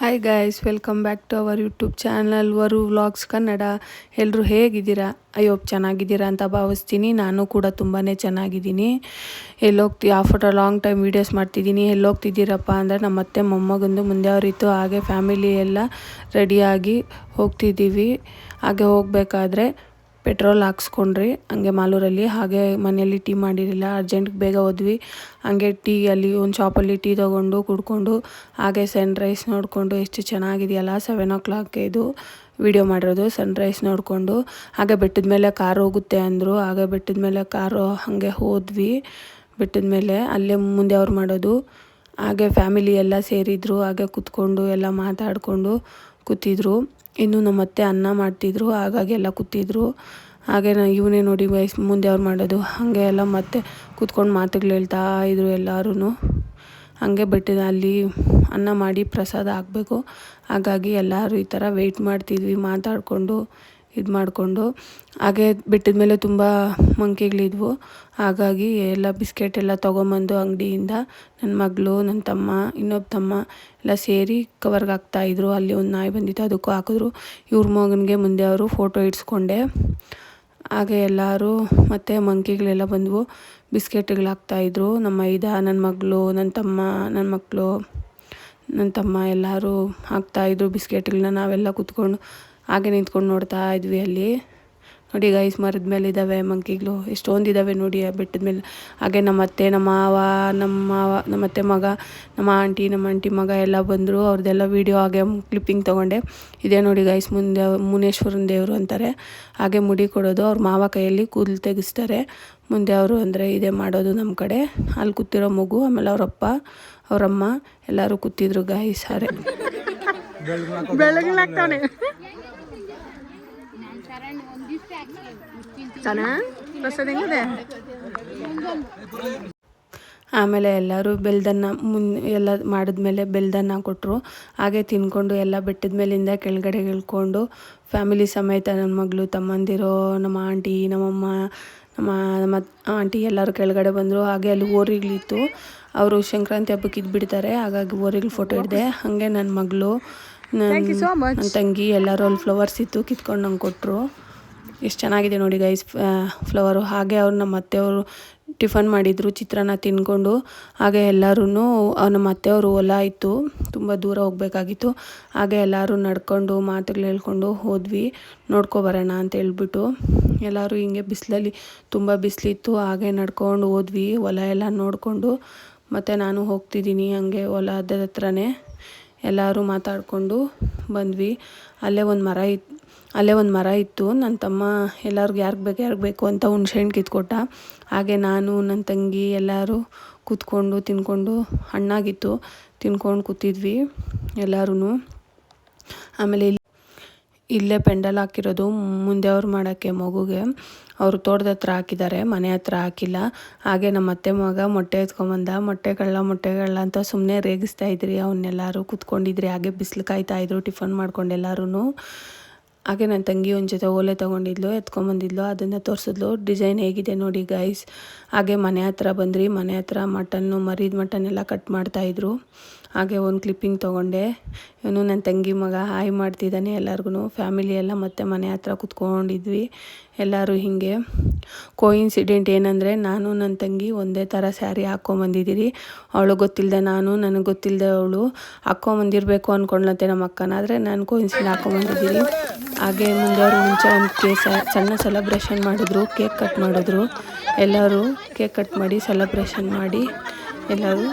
Hi guys, welcome back to our YouTube channel Varu vlogs Kannada. ಎಲ್ಲರೂ ಹೇಗಿದ್ದೀರಾ? ಅಯ್ಯೋ ಚೆನ್ನಾಗಿದ್ದೀರಾ ಅಂತ ಭಾವಿಸ್ತೀನಿ. ನಾನು ಕೂಡ ತುಂಬಾ ಚೆನ್ನಾಗಿದ್ದೀನಿ. ಆಫ್ಟರ್ ಲಾಂಗ್ ಟೈಮ್ ವೀಡಿಯೋಸ್ ಮಾಡ್ತಿದ್ದೀನಿ. ಎಲ್ಲೋಗ್ತಿದ್ದೀರಪ್ಪ ಅಂದರೆ ನಮ್ಮ ಅತ್ತೆ ಮೊಮ್ಮಗಂದು ಮುಂದೆ ಅವರಿತ್ತು. ಹಾಗೆ ಫ್ಯಾಮಿಲಿ ಎಲ್ಲ ರೆಡಿಯಾಗಿ ಹೋಗ್ತಿದ್ದೀವಿ. ಹಾಗೆ ಹೋಗಬೇಕಾದ್ರೆ ಪೆಟ್ರೋಲ್ ಹಾಕ್ಸ್ಕೊಂಡ್ರಿ ಹಂಗೆ ಮಾಲೂರಲ್ಲಿ. ಹಾಗೆ ಮನೆಯಲ್ಲಿ ಟೀ ಮಾಡಿರಲಿಲ್ಲ, ಅರ್ಜೆಂಟ್ಗೆ ಬೇಗ ಹೋದ್ವಿ. ಹಾಗೆ ಅಲ್ಲಿ ಒಂದು ಶಾಪಲ್ಲಿ ಟೀ ತೊಗೊಂಡು ಕುಡ್ಕೊಂಡು ಹಾಗೆ ಸನ್ರೈಸ್ ನೋಡಿಕೊಂಡು, ಎಷ್ಟು ಚೆನ್ನಾಗಿದೆಯಲ್ಲ, 7 o'clock ಇದು ವಿಡಿಯೋ ಮಾಡಿರೋದು. ಸನ್ರೈಸ್ ನೋಡಿಕೊಂಡು ಹಾಗೆ ಬೆಟ್ಟದ ಮೇಲೆ ಕಾರು ಹೋಗುತ್ತೆ ಅಂದರು. ಹಾಗೆ ಬೆಟ್ಟದ ಮೇಲೆ ಕಾರು ಹಾಗೆ ಹೋದ್ವಿ. ಬೆಟ್ಟದ ಮೇಲೆ ಅಲ್ಲೇ ಮುಂದೆ ಅವ್ರು ಮಾಡೋದು. ಹಾಗೆ ಫ್ಯಾಮಿಲಿ ಎಲ್ಲ ಸೇರಿದ್ರು. ಹಾಗೆ ಕೂತ್ಕೊಂಡು ಎಲ್ಲ ಮಾತಾಡಿಕೊಂಡು ಕೂತಿದ್ರು. ಇನ್ನು ನಮ್ಮ ಅತ್ತೆ ಅನ್ನ ಮಾಡ್ತಿದ್ರು, ಹಾಗಾಗಿ ಎಲ್ಲ ಕೂತಿದ್ರು. ಹಾಗೆ ಇವನೇ ನೋಡಿ ಮುಂದೆ ಅವ್ರು ಮಾಡೋದು. ಹಾಗೆ ಎಲ್ಲ ಮತ್ತೆ ಕೂತ್ಕೊಂಡು ಮಾತುಗಳು ಹೇಳ್ತಾ ಇದ್ರು ಎಲ್ಲರೂ. ಹಾಗೆ ಬೆಟ್ಟದ ಅಲ್ಲಿ ಅನ್ನ ಮಾಡಿ ಪ್ರಸಾದ ಹಾಕಬೇಕು. ಹಾಗಾಗಿ ಎಲ್ಲರೂ ಈ ಥರ ವೆಯ್ಟ್ ಮಾಡ್ತಿದ್ವಿ, ಮಾತಾಡಿಕೊಂಡು ಇದು ಮಾಡಿಕೊಂಡು. ಹಾಗೆ ಬೆಟ್ಟದ ಮೇಲೆ ತುಂಬ ಮಂಕಿಗಳಿದ್ವು. ಹಾಗಾಗಿ ಎಲ್ಲ ಬಿಸ್ಕೆಟ್ ಎಲ್ಲ ತೊಗೊಂಬಂದು ಅಂಗಡಿಯಿಂದ ನನ್ನ ಮಗಳು, ನನ್ನ ತಮ್ಮ, ಇನ್ನೊಬ್ಬ ತಮ್ಮ ಎಲ್ಲ ಸೇರಿ ಕವರ್ಗೆ ಹಾಕ್ತಾಯಿದ್ರು. ಅಲ್ಲಿ ಒಂದು ನಾಯಿ ಬಂದಿತ್ತು, ಅದಕ್ಕೂ ಹಾಕಿದ್ರು. ಇವ್ರ ಮಗನಿಗೆ ಮುಂದೆ ಅವರು ಫೋಟೋ ಇಡ್ಸ್ಕೊಂಡೆ. ಹಾಗೆ ಎಲ್ಲರೂ ಮತ್ತು ಮಂಕಿಗಳೆಲ್ಲ ಬಂದವು, ಬಿಸ್ಕೆಟ್ಗಳು ಹಾಕ್ತಾಯಿದ್ರು. ನಮ್ಮ ನನ್ನ ಮಗಳು, ನನ್ನ ತಮ್ಮ, ನನ್ನ ಮಕ್ಕಳು, ನನ್ನ ತಮ್ಮ ಎಲ್ಲರೂ ಹಾಕ್ತಾಯಿದ್ರು ಬಿಸ್ಕೆಟ್ಗಳನ್ನ. ನಾವೆಲ್ಲ ಕೂತ್ಕೊಂಡು ಹಾಗೆ ನಿಂತ್ಕೊಂಡು ನೋಡ್ತಾ ಇದ್ವಿ. ಅಲ್ಲಿ ನೋಡಿ ಗೈಸ್, ಮರದ ಮೇಲೆ ಇದ್ದಾವೆ ಮಂಕಿಗಳು, ಎಷ್ಟೊಂದಿದ್ದಾವೆ ನೋಡಿ ಬೆಟ್ಟದ ಮೇಲೆ. ಹಾಗೆ ನಮ್ಮ ಅತ್ತೆ, ನಮ್ಮ ಅತ್ತೆ ಮಗ, ನಮ್ಮ ಆಂಟಿ ಮಗ ಎಲ್ಲ ಬಂದರು. ಅವ್ರದ್ದೆಲ್ಲ ವೀಡಿಯೋ ಹಾಗೆ ಕ್ಲಿಪ್ಪಿಂಗ್ ತೊಗೊಂಡೆ. ಇದೇ ನೋಡಿ ಗೈಸ್, ಮುಂದೆ ಮುನೇಶ್ವರನ ದೇವರು ಅಂತಾರೆ. ಹಾಗೆ ಮುಡಿ ಕೊಡೋದು, ಅವ್ರ ಮಾವ ಕೈಯಲ್ಲಿ ಕೂದಲು ತೆಗೆಸ್ತಾರೆ. ಮುಂದೆ ಅವರು ಅಂದರೆ ಇದೇ ಮಾಡೋದು ನಮ್ಮ ಕಡೆ. ಅಲ್ಲಿ ಕೂತಿರೋ ಮಗು, ಆಮೇಲೆ ಅವರಪ್ಪ ಅವರಮ್ಮ ಎಲ್ಲರೂ ಕೂತಿದ್ರು ಗೈಸ್. ಸಾರೆ ಬೆಳಗ್ಲಾಗ್ತಾವನೆ ಆಮೇಲೆ ಎಲ್ಲರೂ ಬೆಲ್ದನ್ನ ಎಲ್ಲ ಮಾಡಿದ್ಮೇಲೆ ಬೆಲ್ದನ್ನ ಕೊಟ್ಟರು. ಹಾಗೆ ತಿನ್ಕೊಂಡು ಎಲ್ಲ ಬೆಟ್ಟದ ಮೇಲಿಂದ ಕೆಳಗಡೆ ಇಳ್ಕೊಂಡು ಫ್ಯಾಮಿಲಿ ಸಮೇತ ನನ್ನ ಮಗಳು, ತಮ್ಮಂದಿರು, ನಮ್ಮ ಆಂಟಿ, ನಮ್ಮಮ್ಮ, ನಮ್ಮ ಆಂಟಿ ಎಲ್ಲರೂ ಕೆಳಗಡೆ ಬಂದರು. ಹಾಗೆ ಅಲ್ಲಿ ಓರಿಗಳಿತ್ತು, ಅವರು ಸಂಕ್ರಾಂತಿ ಹಬ್ಬಕ್ಕೆ ಇದ್ಬಿಡ್ತಾರೆ. ಹಾಗಾಗಿ ಓರಿಗಳ ಫೋಟೋ ಹಿಡಿದೆ. ಹಾಗೆ ನನ್ನ ಮಗಳು, ನನ್ನ ತಂಗಿ ಎಲ್ಲರೂ ಅಲ್ಲಿ ಫ್ಲವರ್ಸ್ ಇತ್ತು, ಕಿತ್ಕೊಂಡು ನಂಗೆ ಕೊಟ್ಟರು. ಎಷ್ಟು ಚೆನ್ನಾಗಿದೆ ನೋಡಿ ಗೈಸ್ ಫ್ಲವರು. ಹಾಗೆ ಅವ್ರು ನಮ್ಮ ಅತ್ತೆಯವರು ಟಿಫನ್ ಮಾಡಿದರು, ಚಿತ್ರಾನ್ನ ತಿನ್ಕೊಂಡು. ಹಾಗೆ ಎಲ್ಲರೂ ನಮ್ಮ ಅತ್ತೆಯವರು ಹೊಲ ಇತ್ತು, ತುಂಬ ದೂರ ಹೋಗಬೇಕಾಗಿತ್ತು. ಹಾಗೆ ಎಲ್ಲರೂ ನಡ್ಕೊಂಡು ಮಾತುಗಳು ಹೇಳ್ಕೊಂಡು ಹೋದ್ವಿ, ನೋಡ್ಕೊಬರೋಣ ಅಂತ ಹೇಳ್ಬಿಟ್ಟು. ಎಲ್ಲರೂ ಹಿಂಗೆ ಬಿಸಿಲಲ್ಲಿ ತುಂಬ ಬಿಸಿಲಿತ್ತು. ಹಾಗೆ ನಡ್ಕೊಂಡು ಹೋದ್ವಿ, ಹೊಲ ಎಲ್ಲ ನೋಡಿಕೊಂಡು. ಮತ್ತು ನಾನು ಹೋಗ್ತಿದ್ದೀನಿ ಹಂಗೆ ಹೊಲದ ಹತ್ರನೇ. ಎಲ್ಲರೂ ಮಾತಾಡಿಕೊಂಡು ಬಂದ್ವಿ. ಅಲ್ಲೇ ಒಂದು ಮರ ಇತ್ತು. ನನ್ನ ತಮ್ಮ ಎಲ್ಲರಿಗೂ ಯಾರಿಗೆ ಬೇಕು ಅಂತ ಹುಣ್ಸೆಹಣ್ಣು ಕಿತ್ಕೊಟ್ಟ. ಹಾಗೆ ನಾನು, ನನ್ನ ತಂಗಿ ಎಲ್ಲರೂ ಕೂತ್ಕೊಂಡು ತಿನ್ಕೊಂಡು, ಹಣ್ಣಾಗಿತ್ತು, ತಿನ್ಕೊಂಡು ಕೂತಿದ್ವಿ ಎಲ್ಲರೂ. ಆಮೇಲೆ ಇಲ್ಲೇ ಪೆಂಡಲ್ ಹಾಕಿರೋದು ಮುಂದೆ ಅವ್ರು ಮಾಡೋಕ್ಕೆ ಮಗುಗೆ. ಅವರು ತೋಟದ ಹತ್ರ ಹಾಕಿದ್ದಾರೆ, ಮನೆ ಹತ್ರ ಹಾಕಿಲ್ಲ. ಹಾಗೆ ನಮ್ಮ ಅತ್ತೆ ಮಗ ಮೊಟ್ಟೆ ಎತ್ಕೊಂಬಂದ. ಮೊಟ್ಟೆಗಳ ಅಂತ ಸುಮ್ಮನೆ ರೇಗಿಸ್ತಾ ಇದ್ರಿ ಅವನ್ನೆಲ್ಲರೂ ಕೂತ್ಕೊಂಡಿದ್ರಿ. ಹಾಗೆ ಬಿಸಿಲು ಕಾಯ್ತಾಯಿದ್ರು ಟಿಫನ್ ಮಾಡ್ಕೊಂಡು ಎಲ್ಲರೂ. ಹಾಗೆ ನನ್ನ ತಂಗಿ ಒಂದು ಜೊತೆ ಓಲೆ ತೊಗೊಂಡಿದ್ಲು, ಎತ್ಕೊಂಬಂದಿದ್ಲು, ಅದನ್ನು ತೋರಿಸಿದ್ಲು. ಡಿಸೈನ್ ಹೇಗಿದೆ ನೋಡಿ ಗೈಸ್. ಹಾಗೆ ಮನೆ ಹತ್ರ ಬಂದ್ರಿ. ಮನೆ ಹತ್ರ ಮರಿದ ಮಟನ್ ಎಲ್ಲ ಕಟ್ ಮಾಡ್ತಾಯಿದ್ರು. ಹಾಗೆ ಒಂದು ಕ್ಲಿಪ್ಪಿಂಗ್ ತೊಗೊಂಡೆ. ಇವನು ನನ್ನ ತಂಗಿ ಮಗ ಹಾಯ್ ಮಾಡ್ತಿದ್ದಾನೆ ಎಲ್ಲರಿಗೂ. ಫ್ಯಾಮಿಲಿ ಎಲ್ಲ ಮತ್ತೆ ಮನೆ ಹತ್ರ ಕೂತ್ಕೊಂಡಿದ್ವಿ ಎಲ್ಲರೂ. ಹೀಗೆ ಕೋಇನ್ಸಿಡೆಂಟ್ ಏನಂದರೆ, ನಾನು ನನ್ನ ತಂಗಿ ಒಂದೇ ಥರ ಸ್ಯಾರಿ ಹಾಕ್ಕೊಂಬಂದಿದ್ದೀರಿ. ಅವಳು ಗೊತ್ತಿಲ್ಲದೆ ನಾನು, ನನಗೆ ಗೊತ್ತಿಲ್ಲದೆ ಅವಳು ಹಾಕ್ಕೊಂಬಂದಿರಬೇಕು ಅಂದ್ಕೊಂಡ್ಲಂತೆ ನಮ್ಮ ಅಕ್ಕನ. ಆದರೆ ನಾನು ಕೋಇನ್ಸಿಡೆಂಟ್ ಹಾಕ್ಕೊಂಬಂದಿದ್ದೀರಿ. ಹಾಗೆ ಮುಂದೆ ಅವರು ಮುಂಚೆ ಒಂದು ಸಣ್ಣ ಸೆಲೆಬ್ರೇಷನ್ ಮಾಡಿದ್ರು, ಕೇಕ್ ಕಟ್ ಮಾಡಿದ್ರು. ಎಲ್ಲರೂ ಕೇಕ್ ಕಟ್ ಮಾಡಿ ಸೆಲೆಬ್ರೇಷನ್ ಮಾಡಿ ಎಲ್ಲರೂ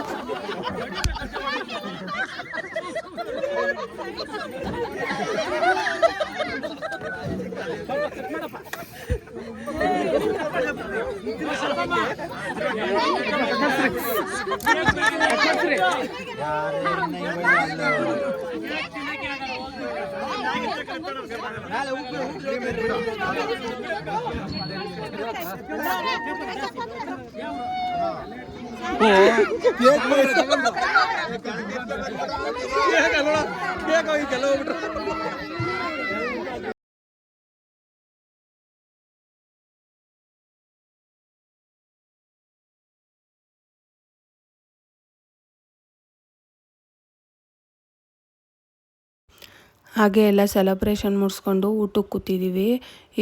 ಹಾಗೆ ಎಲ್ಲ ಸೆಲೆಬ್ರೇಷನ್ ಮುಗಿಸ್ಕೊಂಡು ಊಟಕ್ಕೆ ಕೂತಿದ್ದೀವಿ.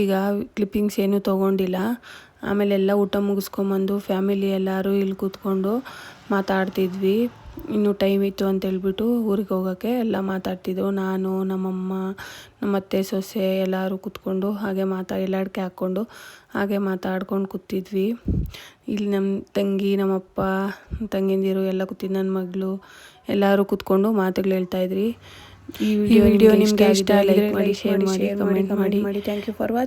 ಈಗ ಕ್ಲಿಪ್ಪಿಂಗ್ಸ್ ಏನೂ ತೊಗೊಂಡಿಲ್ಲ. ಆಮೇಲೆ ಎಲ್ಲ ಊಟ ಮುಗಿಸ್ಕೊಂಬಂದು ಫ್ಯಾಮಿಲಿ ಎಲ್ಲರೂ ಇಲ್ಲಿ ಕೂತ್ಕೊಂಡು ಮಾತಾಡ್ತಿದ್ವಿ. ಇನ್ನೂ ಟೈಮ್ ಇತ್ತು ಅಂತೇಳ್ಬಿಟ್ಟು ಊರಿಗೆ ಹೋಗೋಕ್ಕೆ ಎಲ್ಲ ಮಾತಾಡ್ತಿದ್ದೆವು. ನಾನು, ನಮ್ಮಮ್ಮ, ನಮ್ಮ ಅತ್ತೆ ಸೊಸೆ ಎಲ್ಲರೂ ಕೂತ್ಕೊಂಡು ಹಾಗೆ ಎಲ್ಲಾಡ್ಕೆ ಹಾಕ್ಕೊಂಡು ಹಾಗೆ ಮಾತಾಡ್ಕೊಂಡು ಕೂತಿದ್ವಿ. ಇಲ್ಲಿ ನಮ್ಮ ತಂಗಿ, ನಮ್ಮಪ್ಪ, ತಂಗಿಂದಿರು ಎಲ್ಲ ಕೂತಿದ್ದು, ನನ್ನ ಮಗಳು ಎಲ್ಲರೂ ಕೂತ್ಕೊಂಡು ಮಾತುಗಳು ಹೇಳ್ತಾಯಿದ್ರಿ. ಈ ವಿಡಿಯೋ ನಿಮಗೆ ಇಷ್ಟ ಆಗಿದ್ರೆ ಲೈಕ್ ಮಾಡಿ, ಶೇರ್ ಮಾಡಿ, ಕಮೆಂಟ್ ಮಾಡಿ. Thank you for watching.